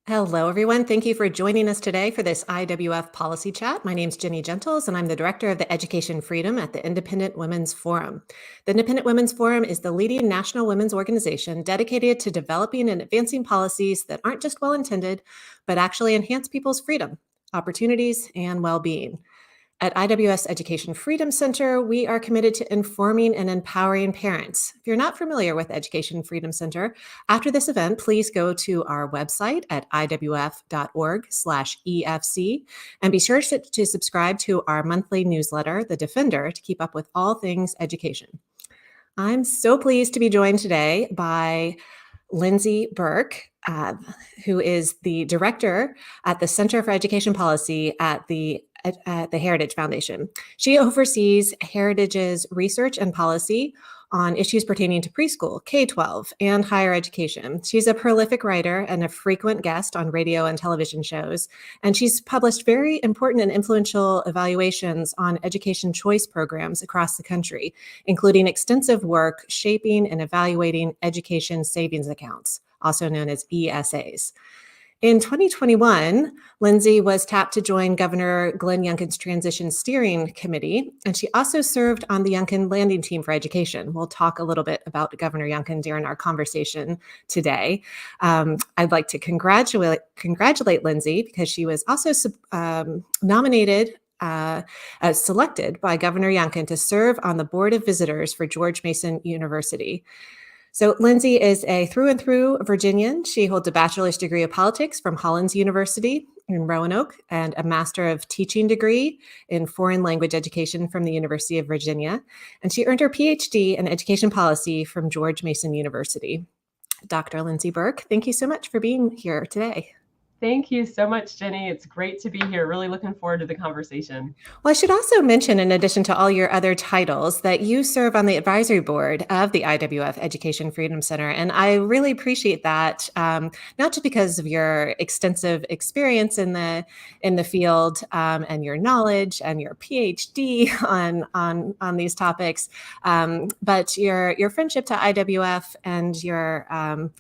Hello, everyone. Thank you for joining us today for this IWF Policy Chat. My name is Ginny Gentles, and I'm the Director of the Education Freedom at the Independent Women's Forum. The Independent Women's Forum is the leading national women's organization dedicated to developing and advancing policies that aren't just well-intended, but actually enhance people's freedom, opportunities, and well-being. At IWS Education Freedom Center, we are committed to informing and empowering parents. If you're not familiar with Education Freedom Center, after this event, please go to our website at iwf.org/EFC and be sure to subscribe to our monthly newsletter, The Defender, to keep up with all things education. I'm so pleased to be joined today by Lindsay Burke, who is the director at the Center for Education Policy at the Heritage Foundation. She oversees Heritage's research and policy on issues pertaining to preschool, K-12, and higher education. She's a prolific writer and a frequent guest on radio and television shows, and she's published very important and influential evaluations on education choice programs across the country, including extensive work shaping and evaluating education savings accounts, also known as ESAs. In 2021, Lindsay was tapped to join Governor Glenn Youngkin's Transition Steering Committee, and she also served on the Youngkin Landing Team for Education. We'll talk a little bit about Governor Youngkin during our conversation today. I'd like to congratulate Lindsay because she was also nominated selected by Governor Youngkin to serve on the Board of Visitors for George Mason University. So Lindsay is a through and through Virginian. She holds a bachelor's degree of politics from Hollins University in Roanoke and a master of teaching degree in foreign language education from the University of Virginia. And she earned her PhD in education policy from George Mason University. Dr. Lindsay Burke, thank you so much for being here today. Thank you so much, Jenny. It's great to be here. Really looking forward to the conversation. Well, I should also mention, in addition to all your other titles, that you serve on the advisory board of the IWF Education Freedom Center. And I really appreciate that, not just because of your extensive experience in the field and your knowledge and your PhD on these topics, but your friendship to IWF and your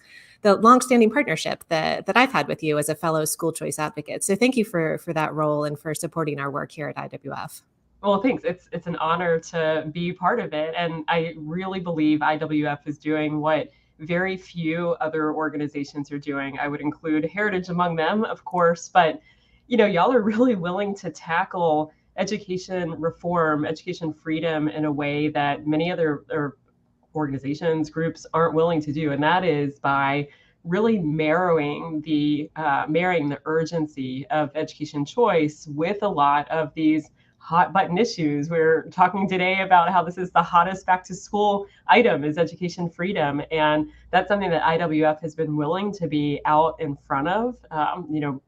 the longstanding partnership that I've had with you as a fellow school choice advocate. So thank you for that role and for supporting our work here at IWF. Well, thanks. It's an honor to be part of it. And I really believe IWF is doing what very few other organizations are doing. I would include Heritage among them, of course, but y'all are really willing to tackle education reform, education freedom in a way that many other organizations, groups aren't willing to do. And that is by really marrying the urgency of education choice with a lot of these hot button issues. We're talking today about how this is the hottest back to school item is education freedom. And that's something that IWF has been willing to be out in front of,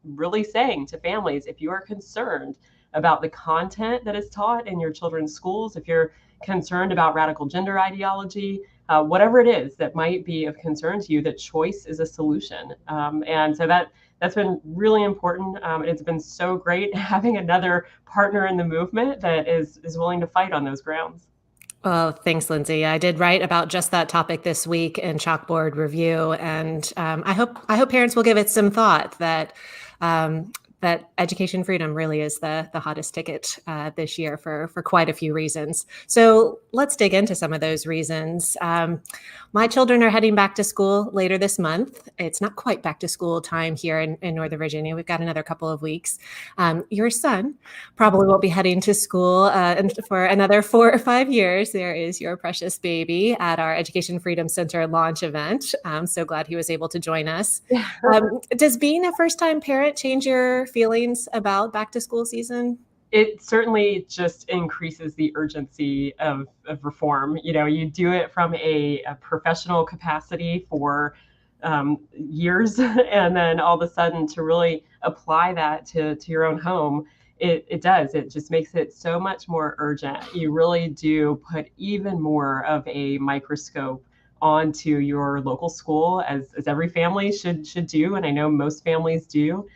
really saying to families, if you are concerned about the content that is taught in your children's schools, if you're concerned about radical gender ideology, whatever it is that might be of concern to you, that choice is a solution. And so that's been really important. And it's been so great having another partner in the movement that is willing to fight on those grounds. Well, thanks, Lindsay. I did write about just that topic this week in Chalkboard Review, and I hope parents will give it some thought that education freedom really is the hottest ticket this year for quite a few reasons. So let's dig into some of those reasons. My children are heading back to school later this month. It's not quite back to school time here in Northern Virginia. We've got another couple of weeks. Your son probably won't be heading to school for another 4 or 5 years. There is your precious baby at our Education Freedom Center launch event. I'm so glad he was able to join us. Does being a first-time parent change your feelings about back to school season? It certainly just increases the urgency of reform. You do it from a professional capacity for years, and then all of a sudden to really apply that to your own home, it does. It just makes it so much more urgent. You really do put even more of a microscope onto your local school, as every family should do, and I know most families do.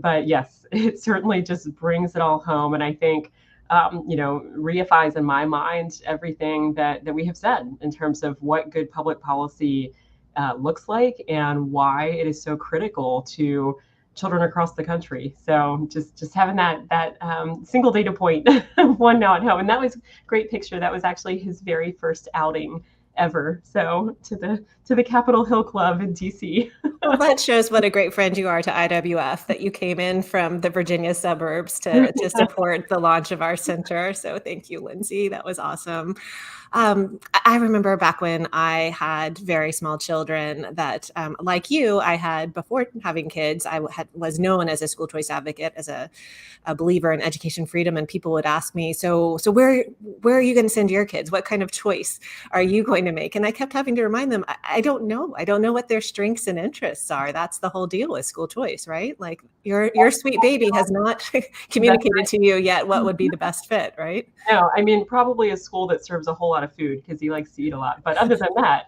But yes, it certainly just brings it all home. And I think, reifies in my mind everything that we have said in terms of what good public policy looks like and why it is so critical to children across the country. So just having that single data point of one now at home, and that was a great picture. That was actually his very first outing ever. So to the Capitol Hill Club in DC. Well, that shows what a great friend you are to IWF, that you came in from the Virginia suburbs to support the launch of our center. So thank you, Lindsay. That was awesome. I remember back when I had very small children that, like you, I had before having kids, was known as a school choice advocate, as a believer in education freedom. And people would ask me, so where are you going to send your kids? What kind of choice are you going to make? And I kept having to remind them, I don't know. I don't know what their strengths and interests are. That's the whole deal with school choice, right? Like your sweet baby has not communicated to you yet what would be the best fit, right? No, I mean, probably a school that serves a whole lot of food because he likes to eat a lot. But other than that,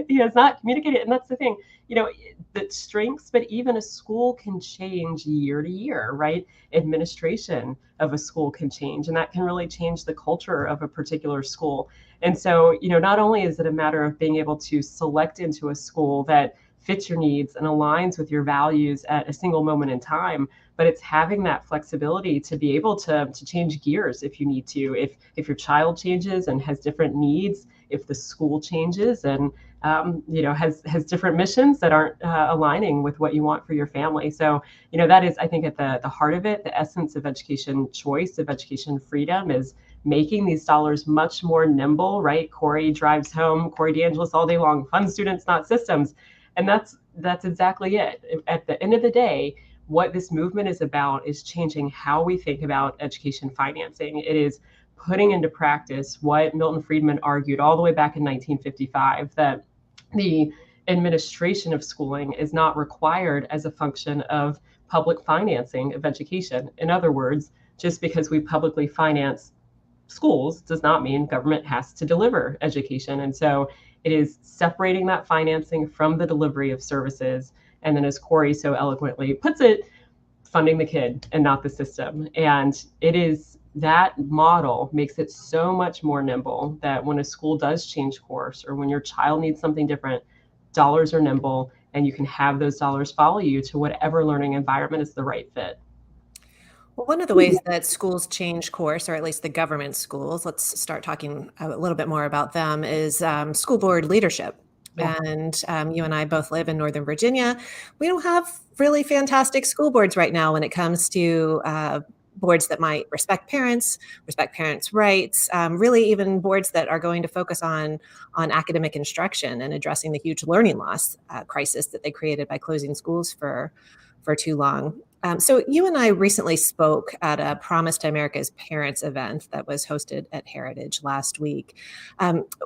he has not communicated. And that's the thing, the strengths, but even a school can change year to year, right? Administration of a school can change, and that can really change the culture of a particular school. And so, not only is it a matter of being able to select into a school that fits your needs and aligns with your values at a single moment in time, but it's having that flexibility to be able to change gears if you need to, if your child changes and has different needs, if the school changes and has different missions that aren't aligning with what you want for your family. So that is, I think, at the heart of it, the essence of education choice, of education freedom, is making these dollars much more nimble, right? Corey drives home, Corey DeAngelis all day long, fund students, not systems. And that's exactly it. At the end of the day, what this movement is about is changing how we think about education financing. It is putting into practice what Milton Friedman argued all the way back in 1955, that the administration of schooling is not required as a function of public financing of education. In other words, just because we publicly finance schools does not mean government has to deliver education. And so it is separating that financing from the delivery of services. And then, as Corey so eloquently puts it, funding the kid and not the system. And it is, that model makes it so much more nimble that when a school does change course or when your child needs something different, dollars are nimble and you can have those dollars follow you to whatever learning environment is the right fit. Well, one of the ways that schools change course, or at least the government schools, let's start talking a little bit more about them, is school board leadership. Yeah. And you and I both live in Northern Virginia. We don't have really fantastic school boards right now when it comes to boards that might respect parents' rights, really even boards that are going to focus on academic instruction and addressing the huge learning loss crisis that they created by closing schools for too long. So you and I recently spoke at a Promise to America's Parents event that was hosted at Heritage last week.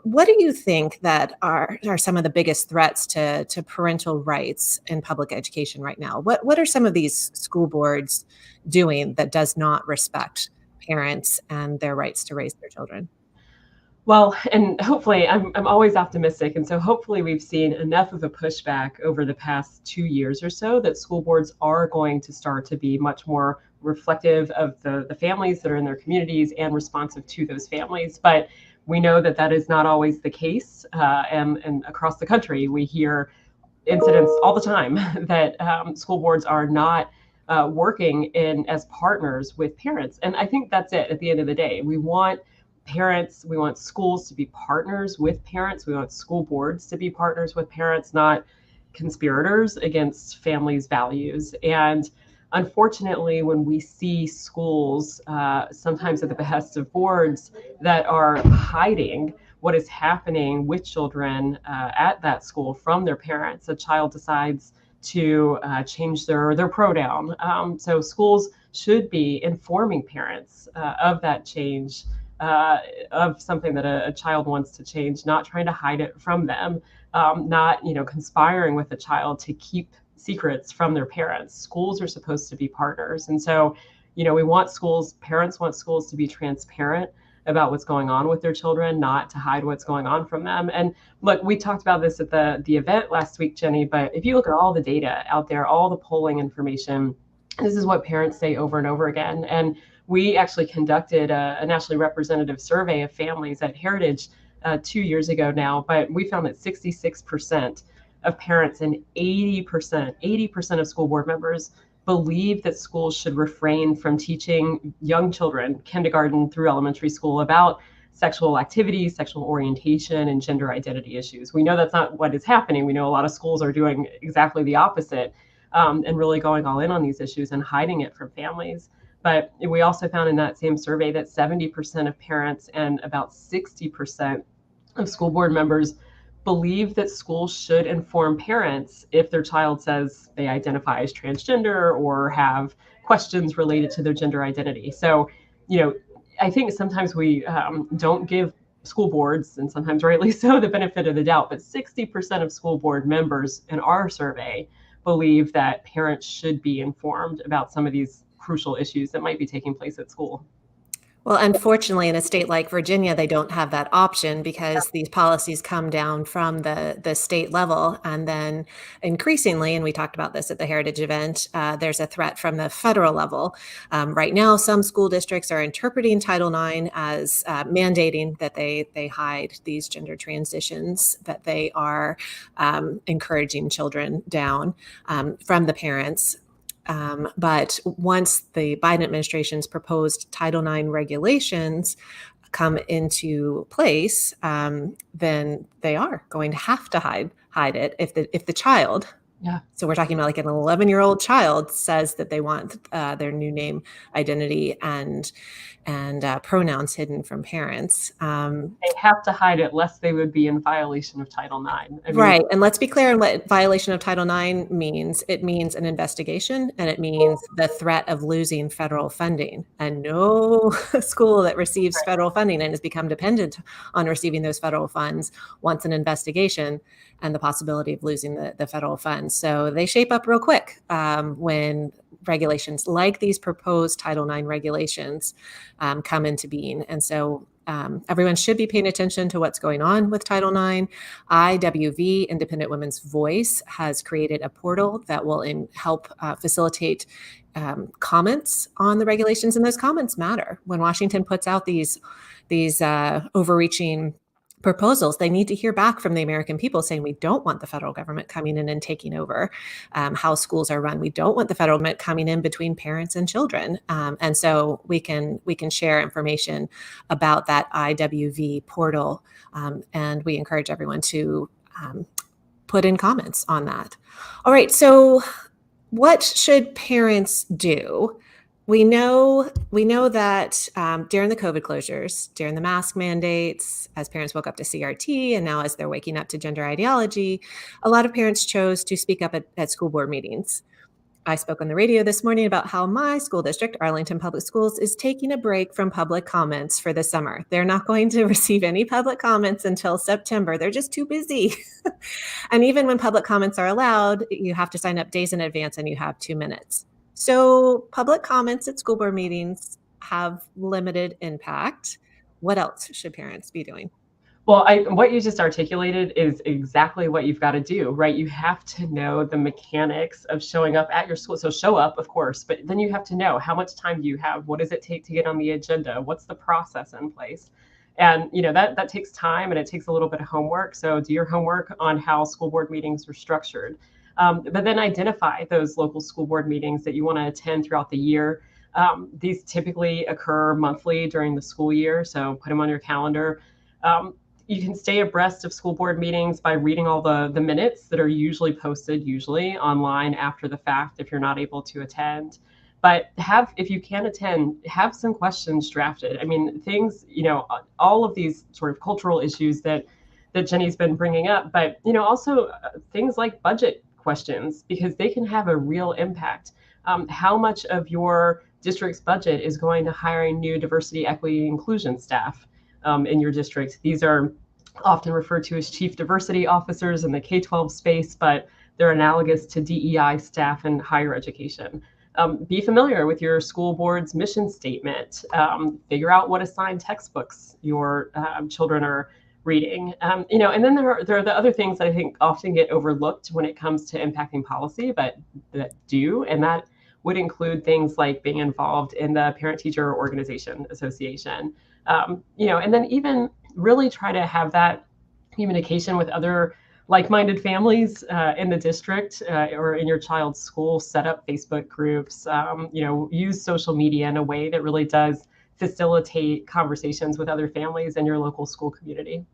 What do you think that are some of the biggest threats to parental rights in public education right now? What are some of these school boards doing that does not respect parents and their rights to raise their children? Well, and hopefully, I'm always optimistic. And so hopefully we've seen enough of a pushback over the past 2 years or so that school boards are going to start to be much more reflective of the families that are in their communities and responsive to those families. But we know that that is not always the case. And across the country, we hear incidents all the time that school boards are not working in as partners with parents. And I think that's it at the end of the day. We want parents, we want schools to be partners with parents. We want school boards to be partners with parents, not conspirators against families' values. And unfortunately, when we see schools, sometimes at the behest of boards, that are hiding what is happening with children at that school from their parents, a child decides to change their pronoun. So schools should be informing parents of that change, of something that a child wants to change, not trying to hide it from them, not conspiring with a child to keep secrets from their parents. Schools are supposed to be partners, and so we want schools, parents want schools to be transparent about what's going on with their children, not to hide what's going on from them. And look, we talked about this at the event last week, Jenny, but if you look at all the data out there, all the polling information, this is what parents say over and over again. And we actually conducted a nationally representative survey of families at Heritage 2 years ago now, but we found that 66% of parents and 80% of school board members believe that schools should refrain from teaching young children, kindergarten through elementary school, about sexual activity, sexual orientation, and gender identity issues. We know that's not what is happening. We know a lot of schools are doing exactly the opposite, and really going all in on these issues and hiding it from families. But we also found in that same survey that 70% of parents and about 60% of school board members believe that schools should inform parents if their child says they identify as transgender or have questions related to their gender identity. So, I think sometimes we don't give school boards, and sometimes rightly so, the benefit of the doubt, but 60% of school board members in our survey believe that parents should be informed about some of these crucial issues that might be taking place at school. Well, unfortunately, in a state like Virginia, they don't have that option because these policies come down from the state level. And then increasingly, and we talked about this at the Heritage event, there's a threat from the federal level. Right now, some school districts are interpreting Title IX as mandating that they hide these gender transitions, that they are encouraging children down from the parents. But once the Biden administration's proposed Title IX regulations come into place, then they are going to have to hide it if the child. Yeah. So we're talking about like an 11-year-old child says that they want their new name, identity, and pronouns hidden from parents. They have to hide it lest they would be in violation of Title IX. Right. And let's be clear on what violation of Title IX means. It means an investigation, and it means the threat of losing federal funding. And no school that receives federal funding and has become dependent on receiving those federal funds wants an investigation and the possibility of losing the federal funds. So they shape up real quick when regulations like these proposed Title IX regulations come into being. And so everyone should be paying attention to what's going on with Title IX. IWV, Independent Women's Voice, has created a portal that will help facilitate comments on the regulations, and those comments matter. When Washington puts out these overreaching proposals, they need to hear back from the American people saying we don't want the federal government coming in and taking over how schools are run. We don't want the federal government coming in between parents and children. And so we can share information about that IWV portal, and we encourage everyone to put in comments on that. All right, so what should parents do? We know that during the COVID closures, during the mask mandates, as parents woke up to CRT, and now as they're waking up to gender ideology, a lot of parents chose to speak up at school board meetings. I spoke on the radio this morning about how my school district, Arlington Public Schools, is taking a break from public comments for the summer. They're not going to receive any public comments until September. They're just too busy. And even when public comments are allowed, you have to sign up days in advance and you have 2 minutes. So public comments at school board meetings have limited impact. What else should parents be doing? Well, what you just articulated is exactly what you've got to do, right? You have to know the mechanics of showing up at your school. So show up, of course, but then you have to know how much time do you have? What does it take to get on the agenda? What's the process in place? And that takes time, and it takes a little bit of homework. So do your homework on how school board meetings are structured. But then identify those local school board meetings that you want to attend throughout the year. These typically occur monthly during the school year, so put them on your calendar. You can stay abreast of school board meetings by reading all the minutes that are usually posted, usually online after the fact if you're not able to attend. But if you can attend, have some questions drafted. I mean, things, all of these sort of cultural issues that Jenny's been bringing up, but also things like budget questions, because they can have a real impact. How much of your district's budget is going to hiring new diversity, equity, inclusion staff in your district? These are often referred to as chief diversity officers in the K-12 space, but they're analogous to DEI staff in higher education. Be familiar with your school board's mission statement. Figure out what assigned textbooks your children are reading, and then there are the other things that I think often get overlooked when it comes to impacting policy, but that do, and that would include things like being involved in the parent-teacher organization association, and then even really try to have that communication with other like-minded families in the district or in your child's school. Set up Facebook groups, use social media in a way that really does facilitate conversations with other families in your local school community.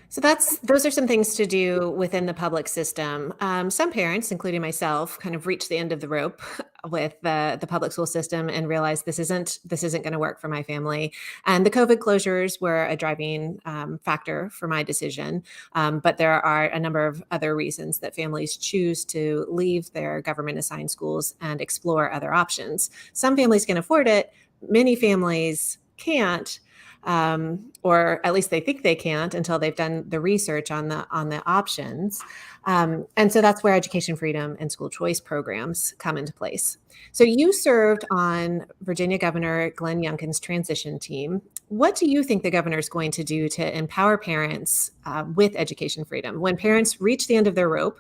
So those are some things to do within the public system. Some parents, including myself, kind of reach the end of the rope with the public school system and realize this isn't going to work for my family. And the COVID closures were a driving factor for my decision. But there are a number of other reasons that families choose to leave their government assigned schools and explore other options. Some families can afford it. Many families can't. Or at least they think they can't until they've done the research on the options. And so that's where education freedom and school choice programs come into place. So you served on Virginia Governor Glenn Youngkin's transition team. What do you think the governor is going to do to empower parents with education freedom? When parents reach the end of their rope,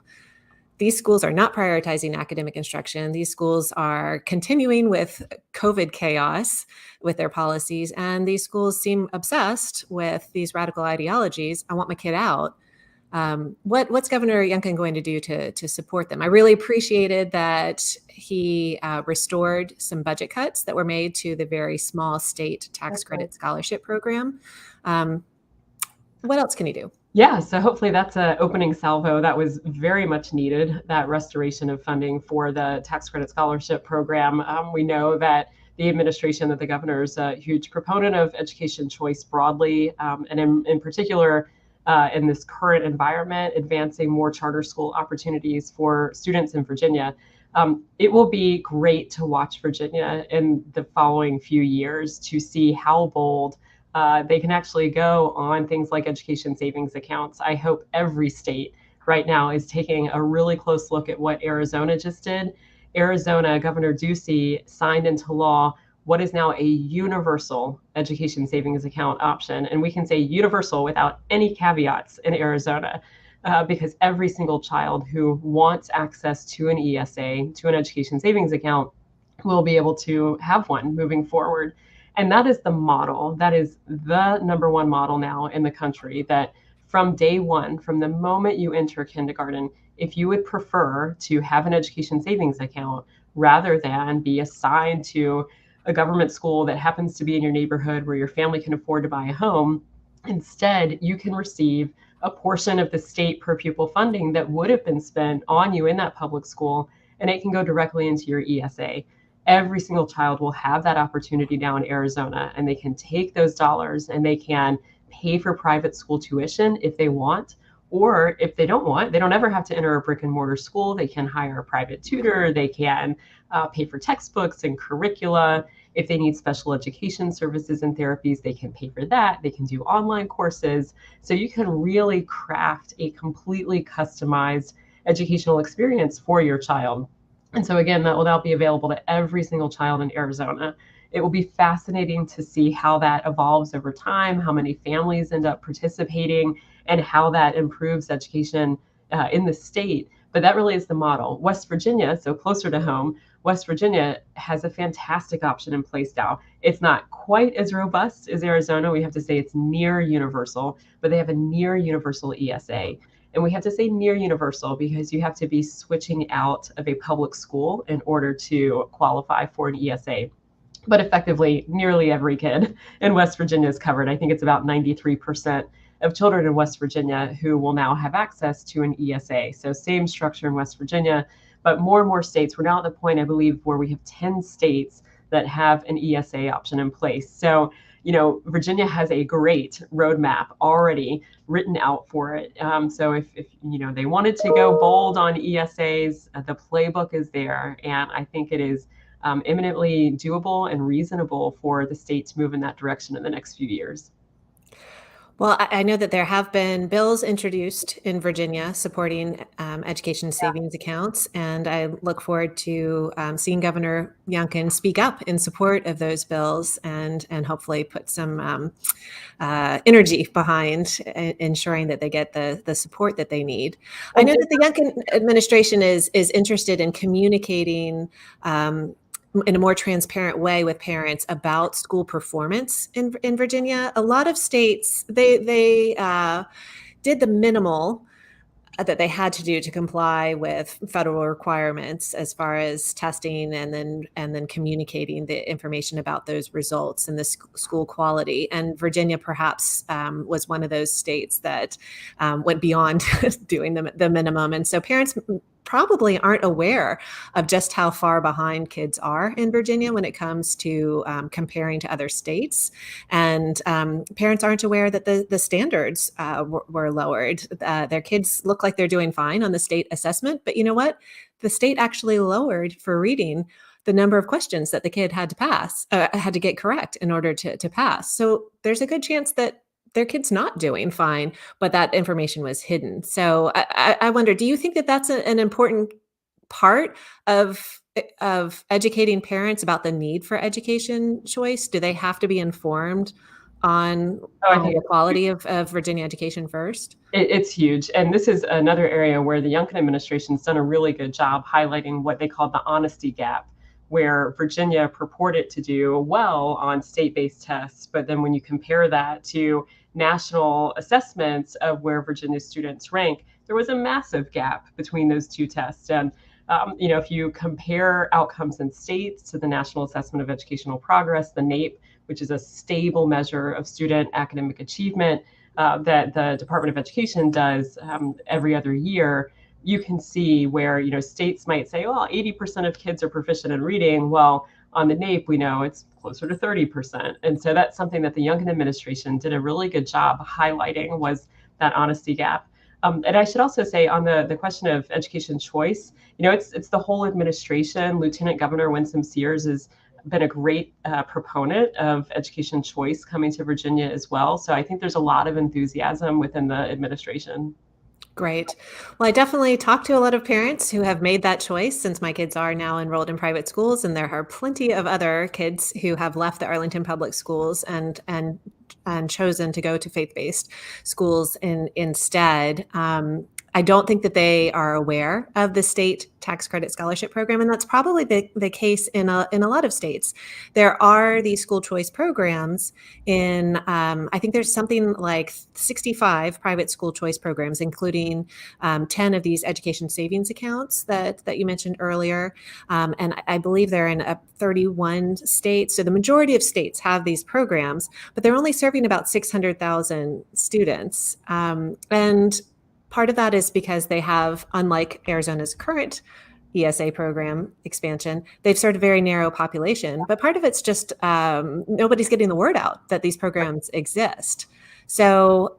these schools are not prioritizing academic instruction. These schools are continuing with COVID chaos with their policies, and these schools seem obsessed with these radical ideologies. I want my kid out. What's Governor Youngkin going to do to support them? I really appreciated that he restored some budget cuts that were made to the very small state tax credit scholarship program. What else can he do? Yeah, so hopefully that's an opening salvo that was very much needed, that restoration of funding for the tax credit scholarship program. We know that the administration, that the governor is a huge proponent of education choice broadly, and in particular, in this current environment, advancing more charter school opportunities for students in Virginia. It will be great to watch Virginia in the following few years to see how bold they can actually go on things like education savings accounts. I hope every state right now is taking a really close look at what Arizona just did. Arizona, Governor Ducey signed into law what is now a universal education savings account option. And we can say universal without any caveats in Arizona, because every single child who wants access to an ESA, to an education savings account, will be able to have one moving forward. And that is the model. That is the number one model now in the country, that from day one, from the moment you enter kindergarten, if you would prefer to have an education savings account rather than be assigned to a government school that happens to be in your neighborhood where your family can afford to buy a home, instead you can receive a portion of the state per pupil funding that would have been spent on you in that public school, and it can go directly into your ESA. Every single child will have that opportunity now in Arizona, and they can take those dollars and they can pay for private school tuition if they want, or if they don't want, they don't ever have to enter a brick and mortar school. They can hire a private tutor. They can pay for textbooks and curricula. If they need special education services and therapies, they can pay for that. They can do online courses. So you can really craft a completely customized educational experience for your child. And so again, that will now be available to every single child in Arizona. It will be fascinating to see how that evolves over time, how many families end up participating, and how that improves education in the state. But that really is the model. West Virginia, so closer to home, West Virginia has a fantastic option in place now. It's not quite as robust as Arizona. We have to say it's near universal, but they have a near universal ESA. And we have to say near universal because you have to be switching out of a public school in order to qualify for an ESA. But effectively, nearly every kid in West Virginia is covered. I think it's about 93% of children in West Virginia who will now have access to an ESA. So same structure in West Virginia, but more and more states. We're now at the point, I believe, where we have 10 states that have an ESA option in place. So, Virginia has a great roadmap already written out for it. So if they wanted to go bold on ESAs, the playbook is there. And I think it is eminently doable and reasonable for the state to move in that direction in the next few years. Well, I know that there have been bills introduced in Virginia supporting education savings accounts, and I look forward to seeing Governor Youngkin speak up in support of those bills and hopefully put some energy behind ensuring that they get the support that they need. I know that the Youngkin administration is interested in communicating in a more transparent way with parents about school performance in Virginia. A lot of states, they did the minimal that they had to do to comply with federal requirements as far as testing and then communicating the information about those results and the school quality. And Virginia perhaps was one of those states that went beyond doing the minimum. And so parents probably aren't aware of just how far behind kids are in Virginia when it comes to comparing to other states. And parents aren't aware that the standards were lowered. Their kids look like they're doing fine on the state assessment, but you know what? The state actually lowered for reading the number of questions that the kid had to get correct in order to pass. So there's a good chance that their kid's not doing fine, but that information was hidden. So I wonder, do you think that that's an important part of educating parents about the need for education choice? Do they have to be informed on Oh, I think the quality of Virginia education first? it's huge. And this is another area where the Youngkin administration's done a really good job highlighting what they call the honesty gap, where Virginia purported to do well on state-based tests, but then when you compare that to national assessments of where Virginia students rank, there was a massive gap between those two tests. And if you compare outcomes in states to the National Assessment of Educational Progress, the NAEP, which is a stable measure of student academic achievement that the Department of Education does every other year, you can see where states might say, well, 80% of kids are proficient in reading. Well, on the NAEP, we know it's closer to 30%. And so that's something that the Youngkin administration did a really good job highlighting, was that honesty gap. And I should also say on the question of education choice, it's the whole administration. Lieutenant Governor Winsome Sears has been a great proponent of education choice coming to Virginia as well. So I think there's a lot of enthusiasm within the administration. Great. Well, I definitely talk to a lot of parents who have made that choice since my kids are now enrolled in private schools, and there are plenty of other kids who have left the Arlington Public Schools and chosen to go to faith-based schools instead. I don't think that they are aware of the state tax credit scholarship program, and that's probably the case in a lot of states. There are these school choice programs in, I think there's something like 65 private school choice programs, including 10 of these education savings accounts that you mentioned earlier. And I believe they're in 31 states. So the majority of states have these programs, but they're only serving about 600,000 students. And part of that is because they have, unlike Arizona's current ESA program expansion, they've served a very narrow population. But part of it's just nobody's getting the word out that these programs exist. So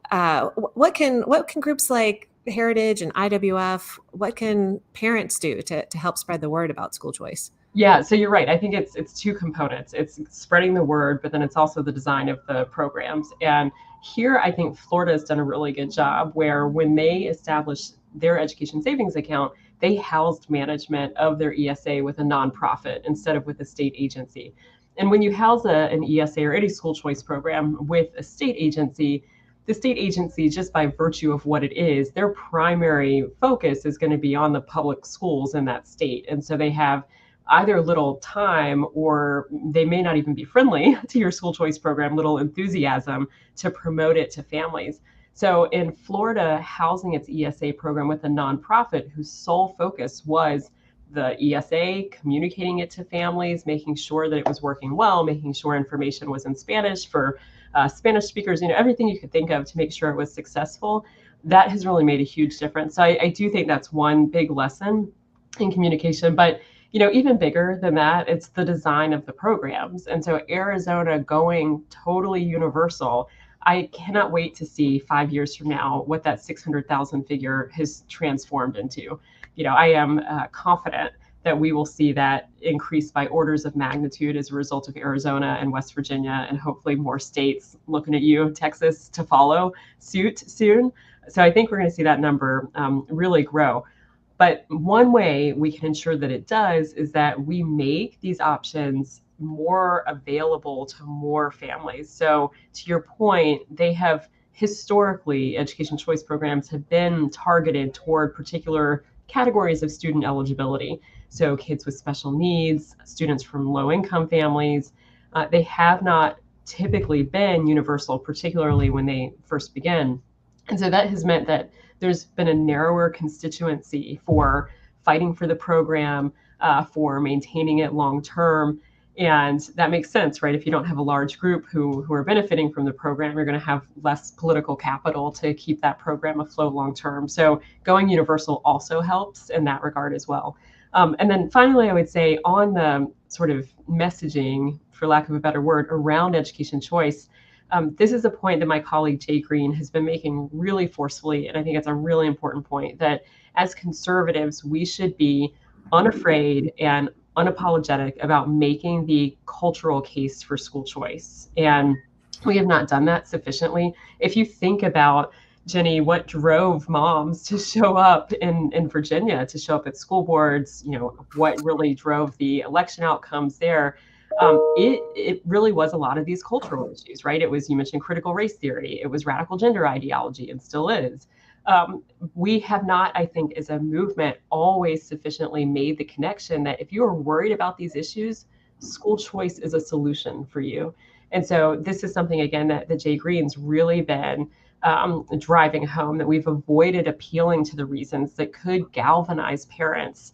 what can groups like Heritage and IWF, what can parents do to help spread the word about school choice? Yeah, so you're right. I think it's two components. It's spreading the word, but then it's also the design of the programs. And here, I think Florida has done a really good job where when they established their education savings account, they housed management of their ESA with a nonprofit instead of with a state agency. And when you house an ESA or any school choice program with a state agency, the state agency, just by virtue of what it is, their primary focus is going to be on the public schools in that state. And so they have either little time, or they may not even be friendly to your school choice program, little enthusiasm to promote it to families. So in Florida, housing its ESA program with a nonprofit whose sole focus was the ESA, communicating it to families, making sure that it was working well, making sure information was in Spanish for Spanish speakers, everything you could think of to make sure it was successful, that has really made a huge difference. So I do think that's one big lesson in communication. But even bigger than that, it's the design of the programs. And so Arizona going totally universal, I cannot wait to see 5 years from now what that 600,000 figure has transformed into. I am confident that we will see that increase by orders of magnitude as a result of Arizona and West Virginia, and hopefully more states looking at you, Texas, to follow suit soon. So I think we're going to see that number really grow. But one way we can ensure that it does is that we make these options more available to more families. So to your point, they have historically, education choice programs have been targeted toward particular categories of student eligibility. So kids with special needs, students from low-income families, they have not typically been universal, particularly when they first begin. And so that has meant that there's been a narrower constituency for fighting for the program, for maintaining it long term. And that makes sense, right? If you don't have a large group who are benefiting from the program, you're going to have less political capital to keep that program afloat long term. So going universal also helps in that regard as well. And then finally, I would say on the sort of messaging, for lack of a better word, around education choice, this is a point that my colleague Jay Green has been making really forcefully, and I think it's a really important point, that as conservatives, we should be unafraid and unapologetic about making the cultural case for school choice. And we have not done that sufficiently. If you think about, Jenny, what drove moms to show up in Virginia, to show up at school boards, what really drove the election outcomes there, it really was a lot of these cultural issues, right? It was, you mentioned critical race theory, it was radical gender ideology, and still is. We have not, I think, as a movement, always sufficiently made the connection that if you are worried about these issues, school choice is a solution for you. And so this is something, again, that Jay Green's really been driving home, that we've avoided appealing to the reasons that could galvanize parents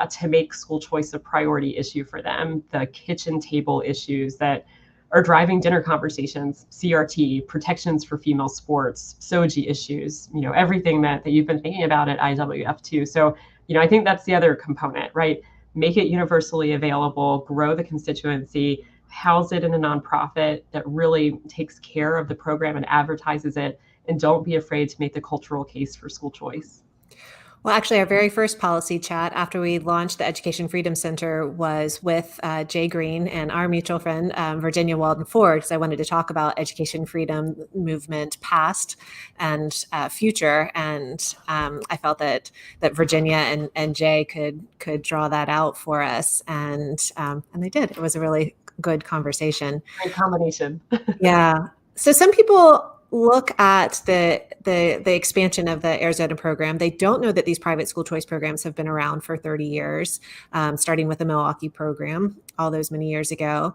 to make school choice a priority issue for them. The kitchen table issues that are driving dinner conversations, CRT, protections for female sports, SOGI issues, everything that you've been thinking about at IWF too. So, I think that's the other component, right? Make it universally available, grow the constituency, house it in a nonprofit that really takes care of the program and advertises it, and don't be afraid to make the cultural case for school choice. Well, actually, our very first policy chat after we launched the Education Freedom Center was with Jay Green and our mutual friend, Virginia Walden Ford, because I wanted to talk about education freedom movement past and future. And I felt that Virginia and Jay could draw that out for us. And they did. It was a really good conversation. Great combination. Yeah. So some people look at the expansion of the Arizona program. They don't know that these private school choice programs have been around for 30 years, starting with the Milwaukee program all those many years ago.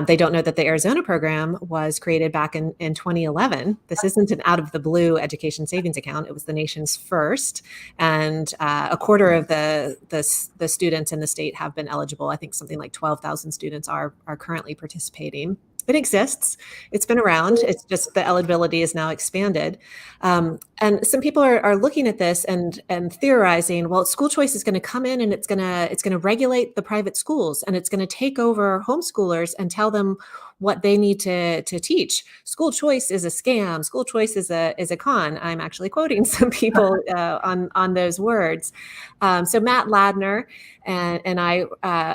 They don't know that the Arizona program was created back in 2011. This isn't an out of the blue education savings account. It was the nation's first, and a quarter of the students in the state have been eligible. I think something like 12,000 students are currently participating. It exists. It's been around. It's just the eligibility is now expanded. And some people are looking at this and theorizing, well, school choice is going to come in and it's going to regulate the private schools, and it's going to take over homeschoolers and tell them what they need to teach. School choice is a scam. School choice is a con. I'm actually quoting some people on those words. So Matt Ladner and I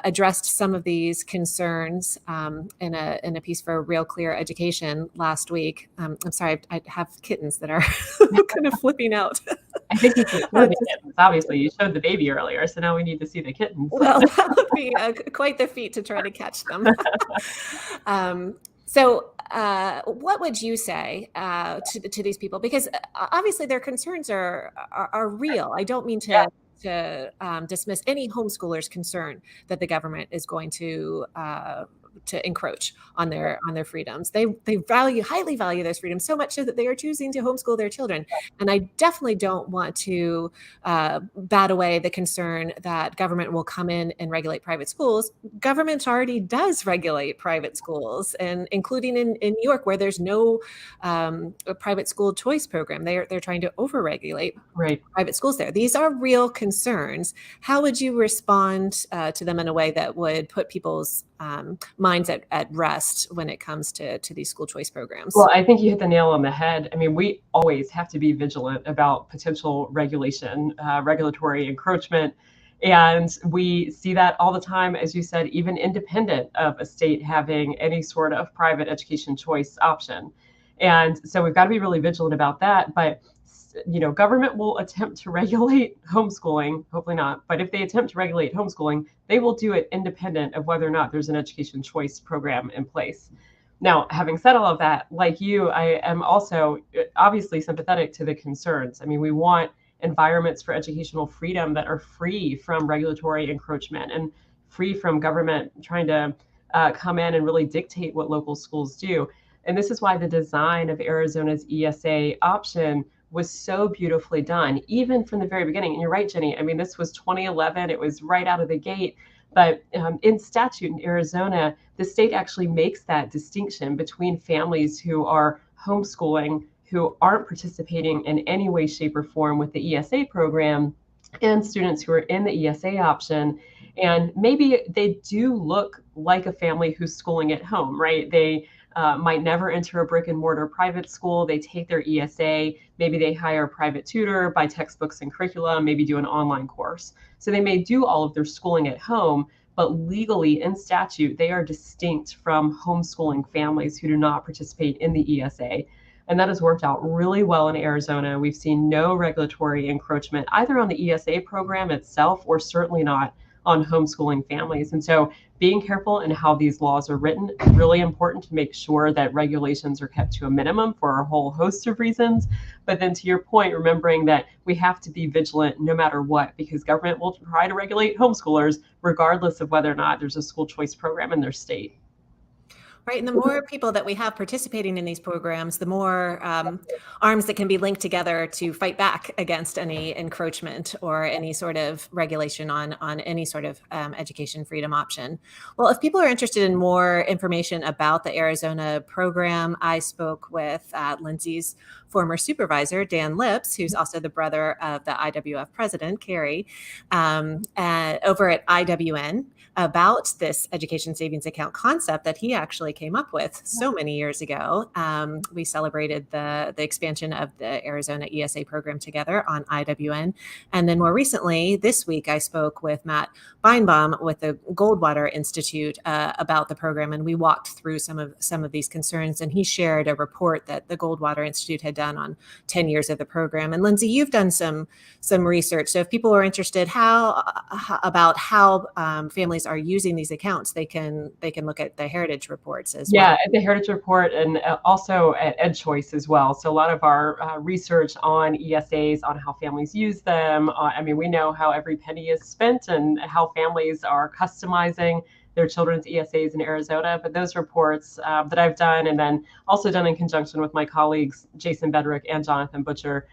addressed some of these concerns in a piece for Real Clear Education last week. I'm sorry, I have kittens that are kind of flipping out. I think you should show the kittens. Obviously, you showed the baby earlier, so now we need to see the kittens. Well, that would be quite the feat to try to catch them. So what would you say to these people? Because obviously their concerns are real. I don't mean to dismiss any homeschooler's concern that the government is going to encroach on their freedoms. They highly value those freedoms, so much so that they are choosing to homeschool their children. And I definitely don't want to bat away the concern that government will come in and regulate private schools. Government already does regulate private schools, and including in New York, where there's no private school choice program. They're trying to overregulate private schools there. These are real concerns. How would you respond to them in a way that would put people's minds at rest when it comes to these school choice programs? Well, I think you hit the nail on the head. I mean, we always have to be vigilant about potential regulation, regulatory encroachment. And we see that all the time, as you said, even independent of a state having any sort of private education choice option. And so we've got to be really vigilant about that. But government will attempt to regulate homeschooling, hopefully not, but if they attempt to regulate homeschooling, they will do it independent of whether or not there's an education choice program in place. Now, having said all of that, like you, I am also obviously sympathetic to the concerns. I mean, we want environments for educational freedom that are free from regulatory encroachment and free from government trying to come in and really dictate what local schools do. And this is why the design of Arizona's ESA option was so beautifully done, even from the very beginning. And you're right, Jenny. I mean, this was 2011. It was right out of the gate. But in statute in Arizona, the state actually makes that distinction between families who are homeschooling, who aren't participating in any way, shape, or form with the ESA program, and students who are in the ESA option. And maybe they do look like a family who's schooling at home, right? They might never enter a brick and mortar private school. They take their ESA. Maybe they hire a private tutor, buy textbooks and curriculum, maybe do an online course. So they may do all of their schooling at home, but legally in statute, they are distinct from homeschooling families who do not participate in the ESA. And that has worked out really well in Arizona. We've seen no regulatory encroachment either on the ESA program itself or certainly not on homeschooling families. And so being careful in how these laws are written, really important to make sure that regulations are kept to a minimum for a whole host of reasons. But then to your point, remembering that we have to be vigilant no matter what, because government will try to regulate homeschoolers regardless of whether or not there's a school choice program in their state. Right. And the more people that we have participating in these programs, the more arms that can be linked together to fight back against any encroachment or any sort of regulation on any sort of education freedom option. Well, if people are interested in more information about the Arizona program, I spoke with Lindsay's former supervisor, Dan Lips, who's also the brother of the IWF president, Carrie, over at IWN, about this education savings account concept that he actually came up with so many years ago. We celebrated the expansion of the Arizona ESA program together on IWN. And then more recently, this week, I spoke with Matt Beinbaum with the Goldwater Institute about the program. And we walked through some of these concerns. And he shared a report that the Goldwater Institute had done on 10 years of the program. And Lindsay, you've done some research. So if people are interested about how families are using these accounts, they can look at the Heritage reports as well. Yeah, at the Heritage Report and also at EdChoice as well. So a lot of our research on ESAs, on how families use them. I mean, we know how every penny is spent and how families are customizing their children's ESAs in Arizona. But those reports that I've done, and then also done in conjunction with my colleagues, Jason Bedrick and Jonathan Butcher,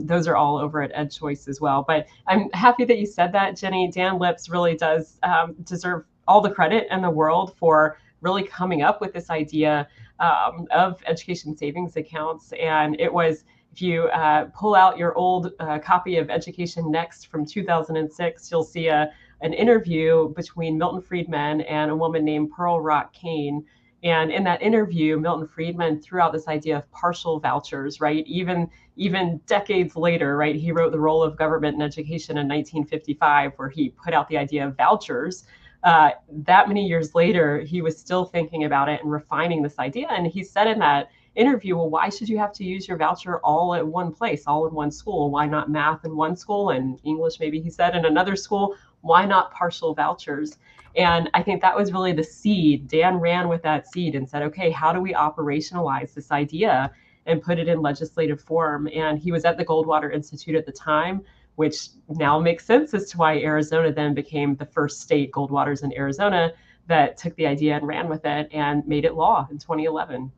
those are all over at EdChoice as well. But I'm happy that you said that, Jenny. Dan Lips really does deserve all the credit in the world for really coming up with this idea of education savings accounts. And it was, if you pull out your old copy of Education Next from 2006, you'll see an interview between Milton Friedman and a woman named Pearl Rock Kane. And in that interview, Milton Friedman threw out this idea of partial vouchers, right? Even decades later, right? He wrote The Role of Government in Education in 1955, where he put out the idea of vouchers. That many years later, he was still thinking about it and refining this idea. And he said in that interview, well, why should you have to use your voucher all at one place, all in one school? Why not math in one school and English, maybe he said, in another school? Why not partial vouchers? And I think that was really the seed. Dan ran with that seed and said, okay, how do we operationalize this idea and put it in legislative form? And he was at the Goldwater Institute at the time, which now makes sense as to why Arizona then became the first state, Goldwater's in Arizona, that took the idea and ran with it and made it law in 2011.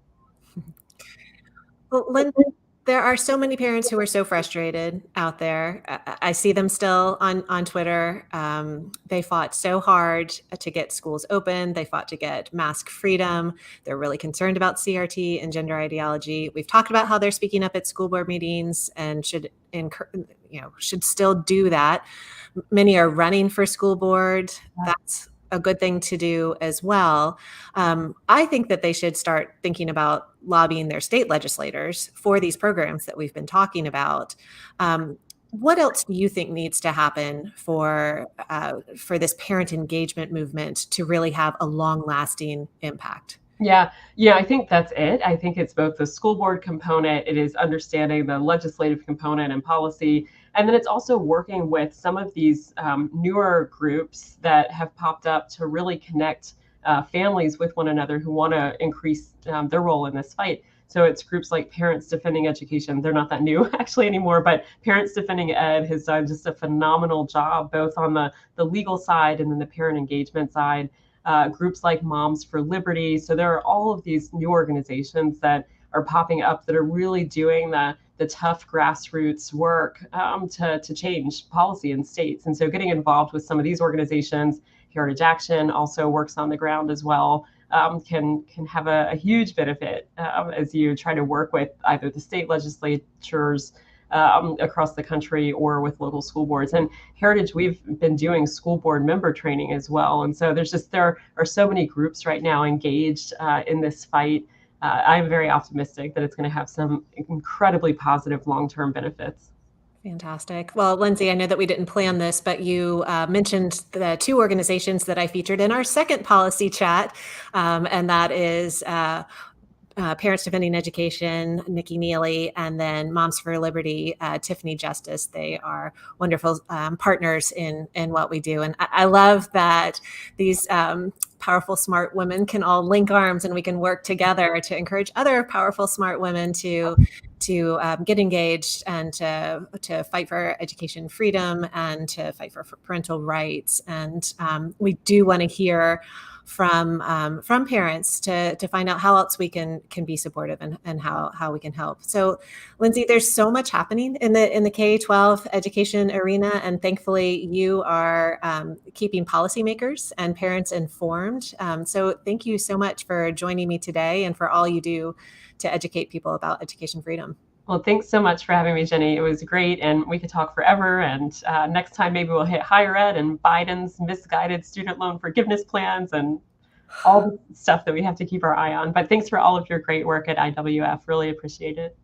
Well, Lynn, there are so many parents who are so frustrated out there. I see them still on Twitter. They fought so hard to get schools open. They fought to get mask freedom. They're really concerned about CRT and gender ideology. We've talked about how they're speaking up at school board meetings and should still do that. Many are running for school board. That's a good thing to do as well. I think that they should start thinking about lobbying their state legislators for these programs that we've been talking about. What else do you think needs to happen for this parent engagement movement to really have a long-lasting impact? Yeah, I think that's it. I think it's both the school board component, it is understanding the legislative component and policy, and then it's also working with some of these newer groups that have popped up to really connect families with one another who want to increase their role in this fight. So it's groups like Parents Defending Education. They're not that new actually anymore, but Parents Defending Ed has done just a phenomenal job, both on the legal side and then the parent engagement side. Groups like Moms for Liberty. So there are all of these new organizations that are popping up that are really doing the tough grassroots work to change policy in states. And so getting involved with some of these organizations, Heritage Action also works on the ground as well, can have a huge benefit as you try to work with either the state legislatures across the country or with local school boards. And Heritage, we've been doing school board member training as well. And so there are so many groups right now engaged in this fight. I'm very optimistic that it's going to have some incredibly positive long-term benefits. Fantastic. Well, Lindsay, I know that we didn't plan this, but you mentioned the two organizations that I featured in our second policy chat, and that is Parents Defending Education, Nikki Neely, and then Moms for Liberty, Tiffany Justice. They are wonderful partners in what we do. And I love that these powerful, smart women can all link arms and we can work together to encourage other powerful, smart women to get engaged and to fight for education freedom and to fight for parental rights. And we do want to hear from parents to find out how else we can be supportive and how we can help. So, Lindsay, there's so much happening in the K-12 education arena, and thankfully you are keeping policymakers and parents informed. So thank you so much for joining me today and for all you do to educate people about education freedom. Well, thanks so much for having me, Jenny. It was great, and we could talk forever. And next time, maybe we'll hit higher ed and Biden's misguided student loan forgiveness plans and all the stuff that we have to keep our eye on. But thanks for all of your great work at IWF. Really appreciate it.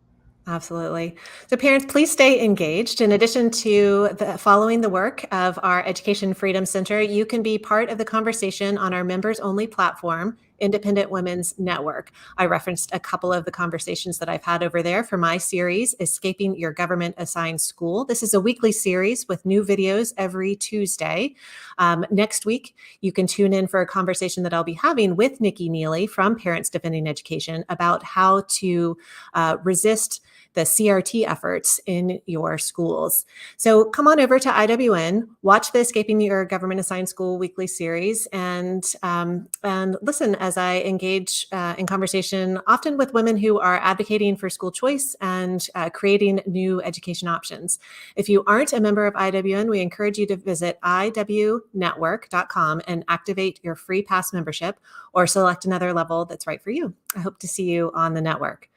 Absolutely. So parents, please stay engaged. In addition to following the work of our Education Freedom Center, you can be part of the conversation on our members-only platform, Independent Women's Network. I referenced a couple of the conversations that I've had over there for my series, Escaping Your Government Assigned School. This is a weekly series with new videos every Tuesday. Next week, you can tune in for a conversation that I'll be having with Nikki Neely from Parents Defending Education about how to resist the CRT efforts in your schools. So come on over to IWN, watch the Escaping Your Government Assigned School weekly series, and listen as I engage in conversation, often with women who are advocating for school choice and creating new education options. If you aren't a member of IWN, we encourage you to visit iwnetwork.com and activate your free pass membership or select another level that's right for you. I hope to see you on the network.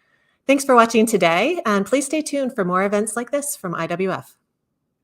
Thanks for watching today, and please stay tuned for more events like this from IWF.